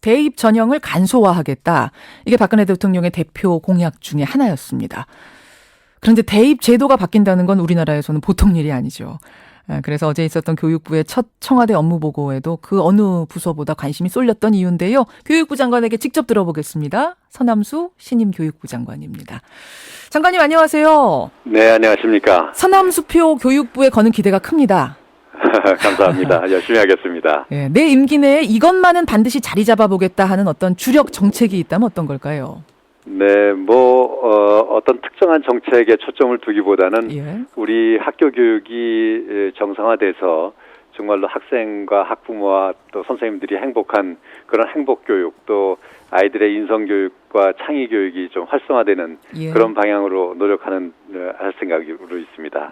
대입 전형을 간소화하겠다. 이게 박근혜 대통령의 대표 공약 중에 하나였습니다. 그런데 대입 제도가 바뀐다는 건 우리나라에서는 보통 일이 아니죠. 그래서 어제 있었던 교육부의 첫 청와대 업무 보고에도 그 어느 부서보다 관심이 쏠렸던 이유인데요. 교육부 장관에게 직접 들어보겠습니다. 서남수 신임 교육부 장관입니다. 장관님 안녕하세요. 네, 안녕하십니까. 서남수표 교육부에 거는 기대가 큽니다. 감사합니다. 열심히 하겠습니다. 네, 내 임기 내에 이것만은 반드시 자리 잡아보겠다 하는 어떤 주력 정책이 있다면 어떤 걸까요? 네, 어떤 특정한 정책에 초점을 두기보다는 우리 학교 교육이 정상화돼서 정말로 학생과 학부모와 또 선생님들이 행복한 그런 행복교육, 또 아이들의 인성교육과 창의교육이 좀 활성화되는 그런 방향으로 노력하는 할 생각으로 있습니다.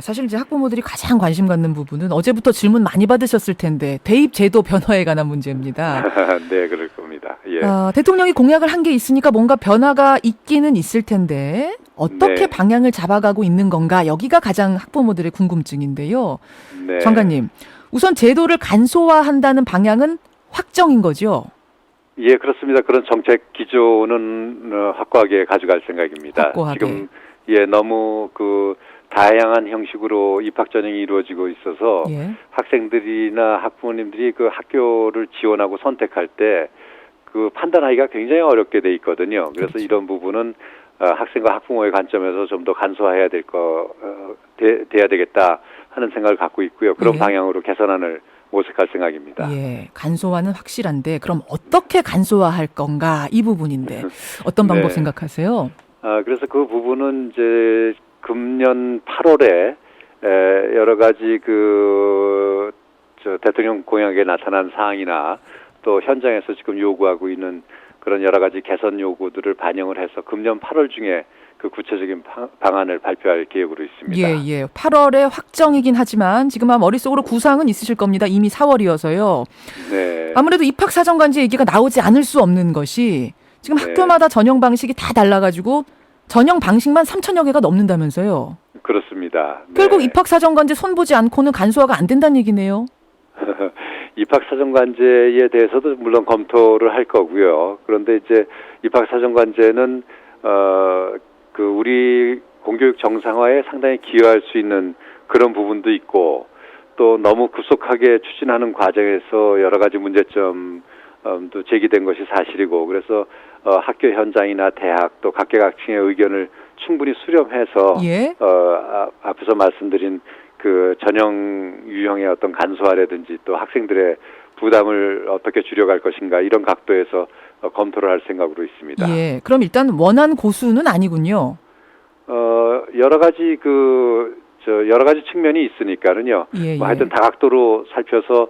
사실 이제 학부모들이 가장 관심 갖는 부분은 어제부터 질문 많이 받으셨을 텐데 대입 제도 변화에 관한 문제입니다. 네, 그럴 겁니다. 대통령이 공약을 한 게 있으니까 뭔가 변화가 있기는 있을 텐데 어떻게 방향을 잡아가고 있는 건가 여기가 가장 학부모들의 궁금증인데요. 네. 장관님, 우선 제도를 간소화한다는 방향은 확정인 거죠? 예, 그렇습니다. 그런 정책 기조는 확고하게 가져갈 생각입니다. 확고하게. 지금 너무 다양한 형식으로 입학 전형이 이루어지고 있어서 학생들이나 학부모님들이 그 학교를 지원하고 선택할 때 그 판단하기가 굉장히 어렵게 돼 있거든요. 그래서 그렇죠. 이런 부분은 학생과 학부모의 관점에서 좀 더 간소화해야 돼야 되겠다 하는 생각을 갖고 있고요. 그런 방향으로 개선안을 모색할 생각입니다. 간소화는 확실한데 그럼 어떻게 간소화할 건가 이 부분인데 어떤 방법 생각하세요? 그래서 그 부분은 이제 금년 8월에 여러 가지 대통령 공약에 나타난 사항이나 또 현장에서 지금 요구하고 있는 그런 여러 가지 개선 요구들을 반영을 해서 금년 8월 중에 그 구체적인 방안을 발표할 계획으로 있습니다. 8월에 확정이긴 하지만 지금 머릿속으로 구상은 있으실 겁니다. 이미 4월이어서요. 네. 아무래도 입학사정관제 얘기가 나오지 않을 수 없는 것이 지금 학교마다 전형 방식이 다 달라가지고 전형 방식만 3,000여 개가 넘는다면서요. 그렇습니다. 결국 입학사정관제 손보지 않고는 간소화가 안 된다는 얘기네요. 입학사정관제에 대해서도 물론 검토를 할 거고요. 그런데 이제 입학사정관제는 우리 공교육 정상화에 상당히 기여할 수 있는 그런 부분도 있고 또 너무 급속하게 추진하는 과정에서 여러 가지 문제점도 제기된 것이 사실이고 그래서 학교 현장이나 대학 또 각계각층의 의견을 충분히 수렴해서 앞에서 말씀드린 그 전형 유형의 어떤 간소화라든지 또 학생들의 부담을 어떻게 줄여갈 것인가 이런 각도에서 검토를 할 생각으로 있습니다. 그럼 일단 원한 고수는 아니군요. 여러 가지 여러 가지 측면이 있으니까는요. 하여튼 다각도로 살펴서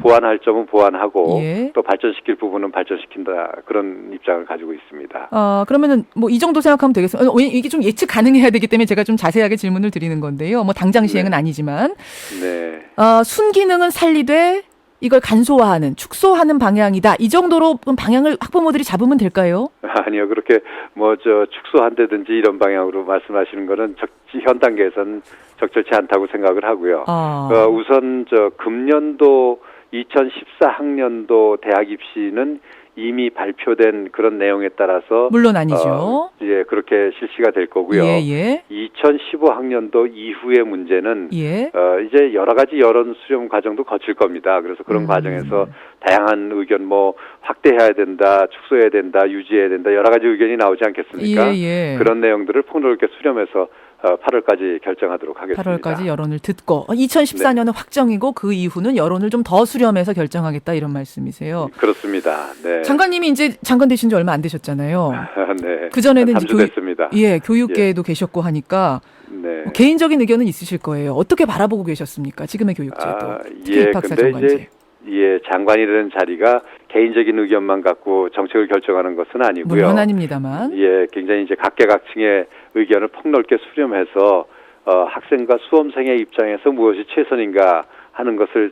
보완할 점은 보완하고 또 발전시킬 부분은 발전시킨다 그런 입장을 가지고 있습니다. 그러면은 이 정도 생각하면 되겠습니다. 이게 좀 예측 가능해야 되기 때문에 제가 좀 자세하게 질문을 드리는 건데요. 당장 시행은 아니지만 순기능은 살리되 이걸 간소화하는, 축소하는 방향이다. 이 정도로 방향을 학부모들이 잡으면 될까요? 아니요. 그렇게 축소한다든지 이런 방향으로 말씀하시는 거는 현 단계에서는 적절치 않다고 생각을 하고요. 우선 금년도 2014학년도 대학 입시는 이미 발표된 그런 내용에 따라서 물론 아니죠. 그렇게 실시가 될 거고요. 2015학년도 이후의 문제는 이제 여러 가지 여론 수렴 과정도 거칠 겁니다. 그래서 그런 과정에서 다양한 의견 확대해야 된다, 축소해야 된다, 유지해야 된다 여러 가지 의견이 나오지 않겠습니까? 그런 내용들을 폭넓게 수렴해서 8월까지 결정하도록 하겠습니다. 8월까지 여론을 듣고 2014년은 확정이고 그 이후는 여론을 좀 더 수렴해서 결정하겠다 이런 말씀이세요. 그렇습니다. 장관님이 이제 장관 되신 지 얼마 안 되셨잖아요. 그 전에는 이제 교육계에도 계셨고 하니까 개인적인 의견은 있으실 거예요. 어떻게 바라보고 계셨습니까? 지금의 교육제도, 특히 입학사정관제. 장관이라는 자리가 개인적인 의견만 갖고 정책을 결정하는 것은 아니고요. 물론 아닙니다만. 굉장히 이제 각계각층의 의견을 폭넓게 수렴해서 학생과 수험생의 입장에서 무엇이 최선인가 하는 것을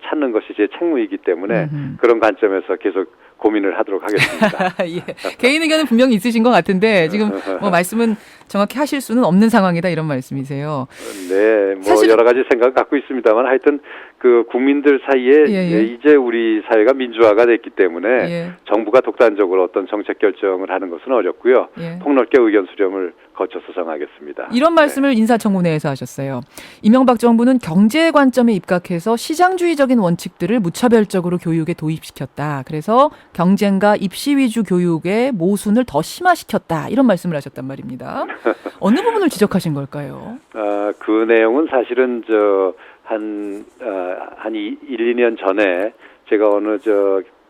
찾는 것이 제 책무이기 때문에 그런 관점에서 계속 고민을 하도록 하겠습니다. 개인 의견은 분명히 있으신 것 같은데 지금 말씀은 정확히 하실 수는 없는 상황이다 이런 말씀이세요. 네, 여러 가지 생각 갖고 있습니다만 하여튼 그 국민들 사이에 예. 이제 우리 사회가 민주화가 됐기 때문에 예. 정부가 독단적으로 어떤 정책 결정을 하는 것은 어렵고요. 예. 폭넓게 의견 수렴을 거쳐서 정하겠습니다. 이런 말씀을 인사청문회에서 하셨어요. 이명박 정부는 경제 관점에 입각해서 시장주의적인 원칙들을 무차별적으로 교육에 도입시켰다. 그래서 경쟁과 입시 위주 교육의 모순을 더 심화시켰다. 이런 말씀을 하셨단 말입니다. 어느 부분을 지적하신 걸까요? 그 내용은 사실은 한 1, 2년 전에 제가 어느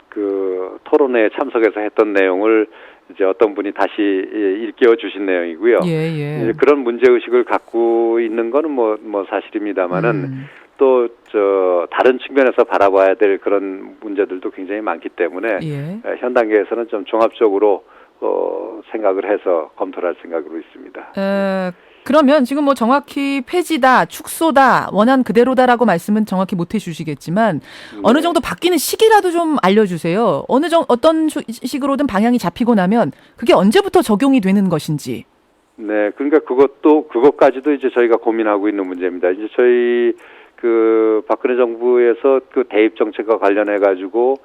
그 토론회에 참석해서 했던 내용을 이제 어떤 분이 다시 일깨워 주신 내용이고요. 예. 그런 문제 의식을 갖고 있는 거는 뭐 사실입니다만은 또 다른 측면에서 바라봐야 될 그런 문제들도 굉장히 많기 때문에 예. 현 단계에서는 좀 종합적으로 생각을 해서 검토를 할 생각으로 있습니다. 그러면 지금 뭐 정확히 폐지다, 축소다, 원한 그대로다라고 말씀은 정확히 못 해주시겠지만 어느 정도 바뀌는 시기라도 좀 알려주세요. 어떤 식으로든 방향이 잡히고 나면 그게 언제부터 적용이 되는 것인지. 네, 그러니까 그것까지도 이제 저희가 고민하고 있는 문제입니다. 이제 저희 그 박근혜 정부에서 그 대입 정책과 관련해 가지고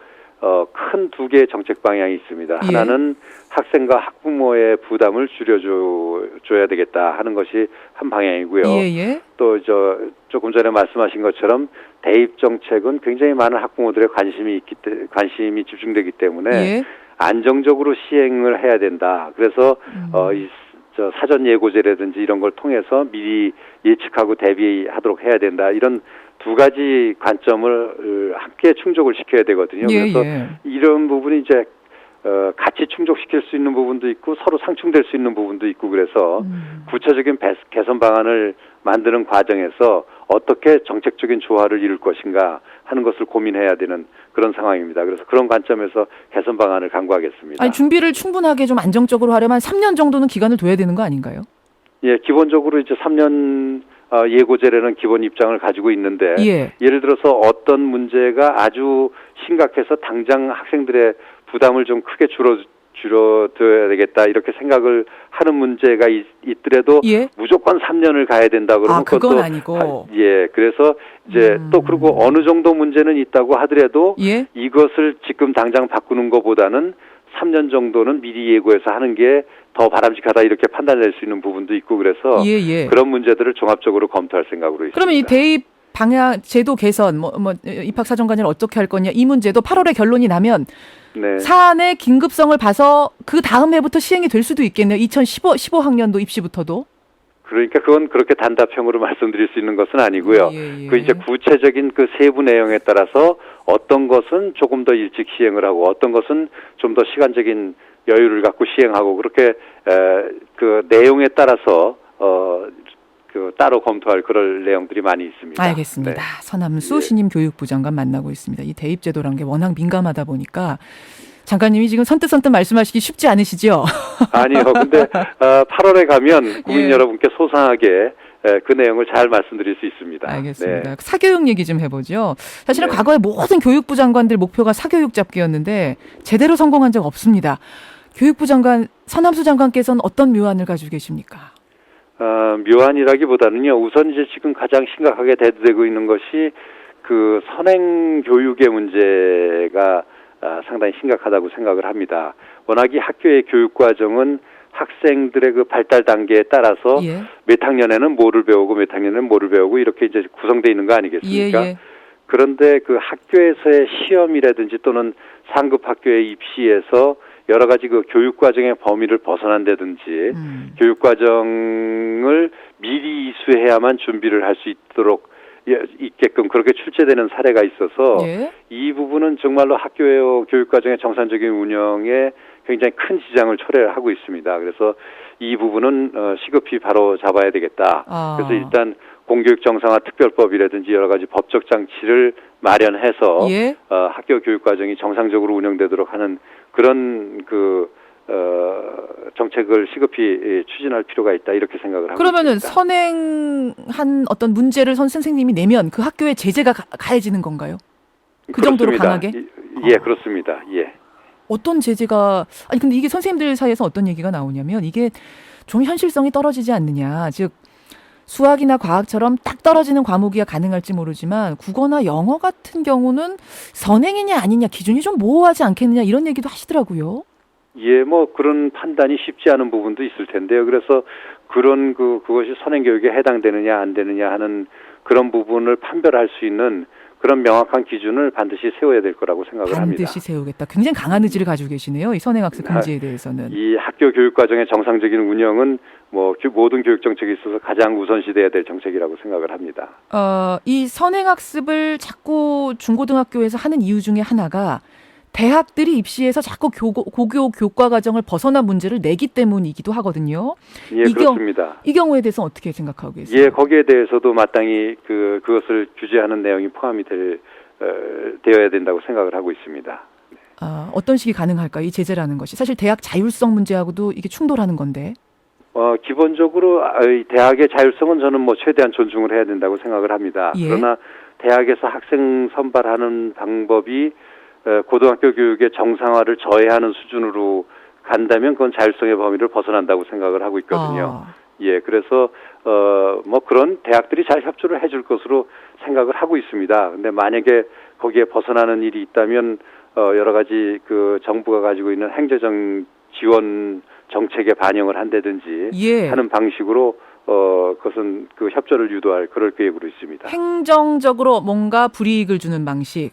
큰 두 개의 정책 방향이 있습니다. 예. 하나는 학생과 학부모의 부담을 줄여줘야 되겠다 하는 것이 한 방향이고요. 예. 또 조금 전에 말씀하신 것처럼 대입 정책은 굉장히 많은 학부모들의 관심이 집중되기 때문에 예. 안정적으로 시행을 해야 된다. 그래서 사전 예고제라든지 이런 걸 통해서 미리 예측하고 대비하도록 해야 된다. 이런 두 가지 관점을 함께 충족을 시켜야 되거든요. 그래서 이런 부분이 이제 같이 충족시킬 수 있는 부분도 있고 서로 상충될 수 있는 부분도 있고 그래서 구체적인 개선 방안을 만드는 과정에서 어떻게 정책적인 조화를 이룰 것인가 하는 것을 고민해야 되는 그런 상황입니다. 그래서 그런 관점에서 개선 방안을 강구하겠습니다. 아니, 준비를 충분하게 좀 안정적으로 하려면 3년 정도는 기간을 둬야 되는 거 아닌가요? 예, 기본적으로 이제 3년 예고제라는 기본 입장을 가지고 있는데 예를 들어서 어떤 문제가 아주 심각해서 당장 학생들의 부담을 좀 크게 줄어들어야 되겠다 이렇게 생각을 하는 문제가 있더라도 무조건 3년을 가야 된다 그러면 그건 아니고 그래서 이제 또 그리고 어느 정도 문제는 있다고 하더라도 이것을 지금 당장 바꾸는 것보다는 3년 정도는 미리 예고해서 하는 게 더 바람직하다 이렇게 판단될 수 있는 부분도 있고 그래서 그런 문제들을 종합적으로 검토할 생각으로 있습니다. 그러면 이 대입 방향 제도 개선 입학사정관을 어떻게 할 거냐 이 문제도 8월에 결론이 나면 사안의 긴급성을 봐서 그 다음 해부터 시행이 될 수도 있겠네요. 2015학년도 입시부터도. 그러니까 그건 그렇게 단답형으로 말씀드릴 수 있는 것은 아니고요. 그 이제 구체적인 그 세부 내용에 따라서 어떤 것은 조금 더 일찍 시행을 하고 어떤 것은 좀 더 시간적인 여유를 갖고 시행하고 그렇게 그 내용에 따라서 그 따로 검토할 그럴 내용들이 많이 있습니다. 알겠습니다. 서남수 신임 교육부 장관 만나고 있습니다. 이 대입제도라는 게 워낙 민감하다 보니까 장관님이 지금 선뜻 말씀하시기 쉽지 않으시죠? 아니요. 근데 8월에 가면 국민 여러분께 소상하게 그 내용을 잘 말씀드릴 수 있습니다. 알겠습니다. 사교육 얘기 좀 해보죠. 사실은 과거에 모든 교육부 장관들 목표가 사교육 잡기였는데 제대로 성공한 적 없습니다. 교육부 장관 서남수 장관께서는 어떤 묘안을 가지고 계십니까? 묘안이라기보다는요. 우선 이제 지금 가장 심각하게 대두되고 있는 것이 그 선행 교육의 문제가 상당히 심각하다고 생각을 합니다. 워낙 이 학교의 교육 과정은 학생들의 그 발달 단계에 따라서 몇 학년에는 뭐를 배우고 몇 학년에는 뭐를 배우고 이렇게 이제 구성되어 있는 거 아니겠습니까? 그런데 그 학교에서의 시험이라든지 또는 상급 학교의 입시에서 여러 가지 그 교육 과정의 범위를 벗어난다든지 교육 과정을 미리 이수해야만 준비를 할 수 있게끔 그렇게 출제되는 사례가 있어서 이 부분은 정말로 학교의 교육 과정의 정상적인 운영에 굉장히 큰 지장을 초래하고 있습니다. 그래서 이 부분은 시급히 바로 잡아야 되겠다. 그래서 일단 공교육 정상화 특별법이라든지 여러 가지 법적 장치를 마련해서 학교 교육 과정이 정상적으로 운영되도록 하는 그런 정책을 시급히 추진할 필요가 있다 이렇게 생각을 합니다. 그러면은 선행한 어떤 문제를 선생님이 내면 그 학교에 제재가 가해지는 건가요? 그 정도로 강하게? 예, 그렇습니다. 예. 어떤 제재가 근데 이게 선생님들 사이에서 어떤 얘기가 나오냐면 이게 좀 현실성이 떨어지지 않느냐. 즉 수학이나 과학처럼 딱 떨어지는 과목이야 가능할지 모르지만 국어나 영어 같은 경우는 선행이냐 아니냐 기준이 좀 모호하지 않겠느냐 이런 얘기도 하시더라고요. 예, 뭐 그런 판단이 쉽지 않은 부분도 있을 텐데요. 그래서 그런 그것이 선행 교육에 해당되느냐 안 되느냐 하는 그런 부분을 판별할 수 있는 그런 명확한 기준을 반드시 세워야 될 거라고 생각을 합니다. 반드시 세우겠다. 굉장히 강한 의지를 가지고 계시네요. 이 선행학습 금지에 대해서는. 이 학교 교육 과정의 정상적인 운영은 뭐 모든 교육 정책에 있어서 가장 우선시돼야 될 정책이라고 생각을 합니다. 이 선행학습을 자꾸 중고등학교에서 하는 이유 중에 하나가 대학들이 입시에서 자꾸 고교 교과 과정을 벗어난 문제를 내기 때문이기도 하거든요. 예, 그렇습니다. 이 경우에 대해서 어떻게 생각하고 계세요? 예, 거기에 대해서도 마땅히 그것을 규제하는 내용이 포함이 되어야 된다고 생각을 하고 있습니다. 어떤 식이 가능할까요? 이 제재라는 것이 사실 대학 자율성 문제하고도 이게 충돌하는 건데. 기본적으로 대학의 자율성은 저는 뭐 최대한 존중을 해야 된다고 생각을 합니다. 예. 그러나 대학에서 학생 선발하는 방법이 고등학교 교육의 정상화를 저해하는 수준으로 간다면 그건 자율성의 범위를 벗어난다고 생각을 하고 있거든요. 예, 그래서 뭐 그런 대학들이 잘 협조를 해줄 것으로 생각을 하고 있습니다. 근데 만약에 거기에 벗어나는 일이 있다면 여러 가지 그 정부가 가지고 있는 행정 지원 정책에 반영을 한다든지 예. 하는 방식으로 그것은 그 협조를 유도할 그럴 계획으로 있습니다. 행정적으로 뭔가 불이익을 주는 방식.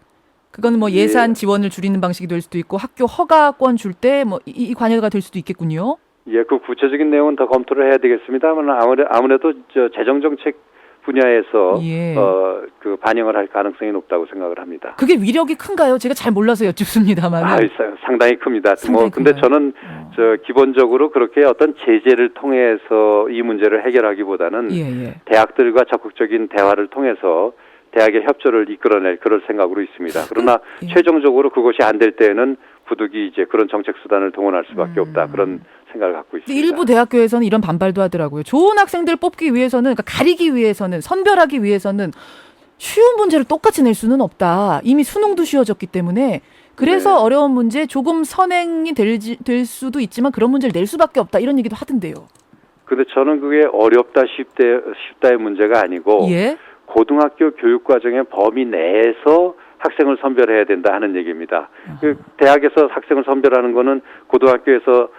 그건 뭐 예산 지원을 줄이는 방식이 될 수도 있고 학교 허가권 줄 때 뭐 이 관여가 될 수도 있겠군요. 예, 그 구체적인 내용은 더 검토를 해야 되겠습니다만 아무래도 재정 정책 분야에서 예. 그 반영을 할 가능성이 높다고 생각을 합니다. 그게 위력이 큰가요? 제가 잘 몰라서 여쭙습니다만. 상당히 큽니다. 상당히 근데 큰가요? 저는 기본적으로 그렇게 어떤 제재를 통해서 이 문제를 해결하기보다는 대학들과 적극적인 대화를 통해서 대학의 협조를 이끌어낼 그럴 생각으로 있습니다. 그러나 최종적으로 그것이 안 될 때에는 부득이 이제 그런 정책 수단을 동원할 수밖에 없다. 그런 생각을 갖고 있습니다. 일부 대학교에서는 이런 반발도 하더라고요. 좋은 학생들 뽑기 위해서는, 그러니까 가리기 위해서는, 선별하기 위해서는 쉬운 문제를 똑같이 낼 수는 없다. 이미 수능도 쉬워졌기 때문에. 그래서 어려운 문제 조금 선행이 될 수도 있지만 그런 문제를 낼 수밖에 없다. 이런 얘기도 하던데요. 근데 저는 그게 어렵다 쉽다의 문제가 아니고 고등학교 교육 과정의 범위 내에서 학생을 선별해야 된다 하는 얘기입니다. 그 대학에서 학생을 선별하는 거는 고등학교에서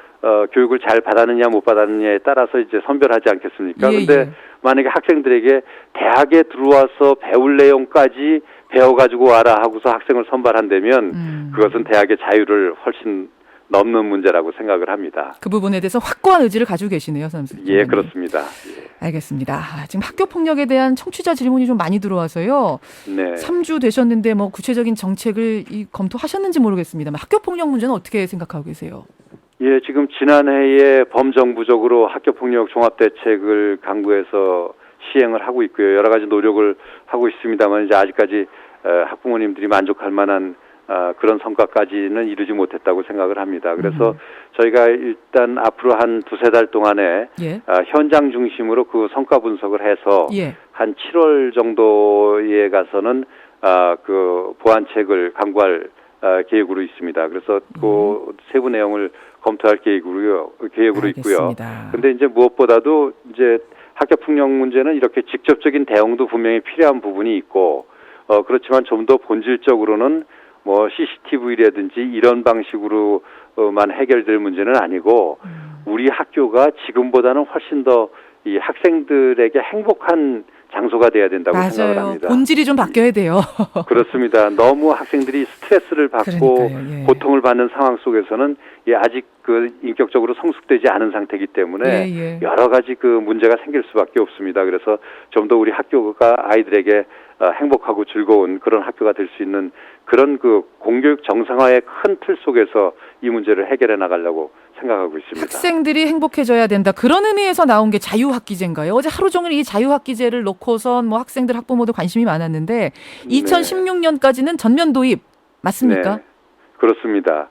교육을 잘 받았느냐 못 받았느냐에 따라서 이제 선별하지 않겠습니까? 근데 만약에 학생들에게 대학에 들어와서 배울 내용까지 배워가지고 와라 하고서 학생을 선발한다면 그것은 대학의 자유를 훨씬 넘는 문제라고 생각을 합니다. 그 부분에 대해서 확고한 의지를 가지고 계시네요, 선생님. 예, 그렇습니다. 알겠습니다. 지금 학교 폭력에 대한 청취자 질문이 좀 많이 들어와서요. 네. 3주 되셨는데 뭐 구체적인 정책을 검토하셨는지 모르겠습니다만 학교 폭력 문제는 어떻게 생각하고 계세요? 예, 지금 지난해에 범정부적으로 학교 폭력 종합 대책을 강구해서 시행을 하고 있고요. 여러 가지 노력을 하고 있습니다만 이제 아직까지 학부모님들이 만족할 만한 그런 성과까지는 이루지 못했다고 생각을 합니다. 그래서 저희가 일단 앞으로 한 두세 달 동안에 현장 중심으로 그 성과 분석을 해서 한 7월 정도에 가서는 그 보완책을 강구할 계획으로 있습니다. 그래서 그 세부 내용을 검토할 계획으로 있고요. 근데 이제 무엇보다도 이제 학교 폭력 문제는 이렇게 직접적인 대응도 분명히 필요한 부분이 있고 그렇지만 좀 더 본질적으로는 뭐 CCTV라든지 이런 방식으로만 해결될 문제는 아니고 우리 학교가 지금보다는 훨씬 더 이 학생들에게 행복한 장소가 돼야 된다고 생각을 합니다. 본질이 좀 바뀌어야 돼요. 그렇습니다. 너무 학생들이 스트레스를 받고 고통을 받는 상황 속에서는 아직 그 인격적으로 성숙되지 않은 상태이기 때문에 여러 가지 그 문제가 생길 수밖에 없습니다. 그래서 좀 더 우리 학교가 아이들에게 행복하고 즐거운 그런 학교가 될 수 있는 그런 그 공교육 정상화의 큰 틀 속에서 이 문제를 해결해 나가려고 생각하고 있습니다. 학생들이 행복해져야 된다. 그런 의미에서 나온 게 자유학기제인가요? 어제 하루 종일 이 자유학기제를 놓고선 뭐 학생들 학부모도 관심이 많았는데 2016년까지는 전면 도입 맞습니까? 네, 그렇습니다.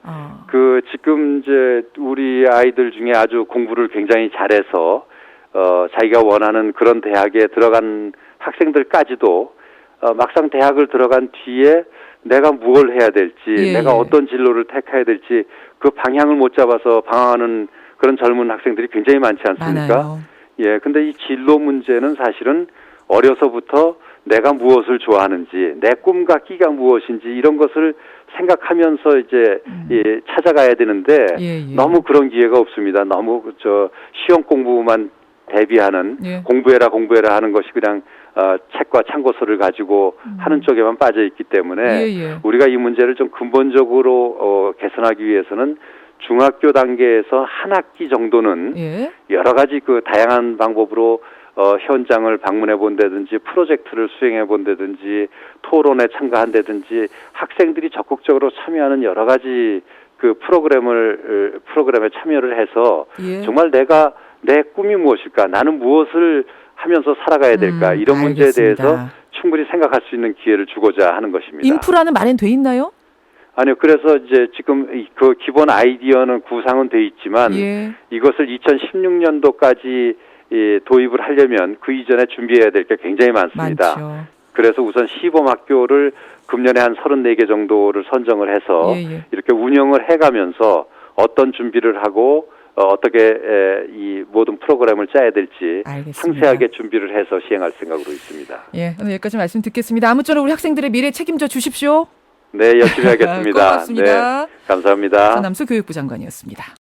그 지금 이제 우리 아이들 중에 아주 공부를 굉장히 잘해서 자기가 원하는 그런 대학에 들어간 학생들까지도 막상 대학을 들어간 뒤에 내가 뭘 해야 될지, 내가 어떤 진로를 택해야 될지 그 방향을 못 잡아서 방황하는 그런 젊은 학생들이 굉장히 많지 않습니까? 예, 근데 이 진로 문제는 사실은 어려서부터 내가 무엇을 좋아하는지, 내 꿈과 끼가 무엇인지 이런 것을 생각하면서 이제 예, 찾아가야 되는데 예, 예. 너무 그런 기회가 없습니다. 너무 시험 공부만 대비하는 예. 공부해라 하는 것이 그냥 책과 참고서를 가지고 하는 쪽에만 빠져 있기 때문에 예, 예. 우리가 이 문제를 좀 근본적으로 개선하기 위해서는 중학교 단계에서 한 학기 정도는 예. 여러 가지 그 다양한 방법으로 현장을 방문해 본다든지 프로젝트를 수행해 본다든지 토론에 참가한다든지 학생들이 적극적으로 참여하는 여러 가지 그 프로그램에 참여를 해서 예. 정말 내 꿈이 무엇일까? 나는 무엇을 하면서 살아가야 될까? 이런 문제에 알겠습니다. 대해서 충분히 생각할 수 있는 기회를 주고자 하는 것입니다. 인프라는 마련돼 있나요? 아니요. 그래서 이제 지금 그 기본 아이디어는 구상은 돼 있지만 예. 이것을 2016년도까지 도입을 하려면 그 이전에 준비해야 될 게 굉장히 많습니다. 많죠. 그래서 우선 시범 학교를 금년에 한 34개 정도를 선정을 해서 예, 예. 이렇게 운영을 해가면서 어떤 준비를 하고 어떻게 이 모든 프로그램을 짜야 될지 알겠습니다. 상세하게 준비를 해서 시행할 생각으로 있습니다. 예, 오늘 여기까지 말씀 듣겠습니다. 아무쪼록 우리 학생들의 미래 책임져 주십시오. 네, 열심히 하겠습니다. 고맙습니다. 네, 감사합니다. 전남수 교육부 장관이었습니다.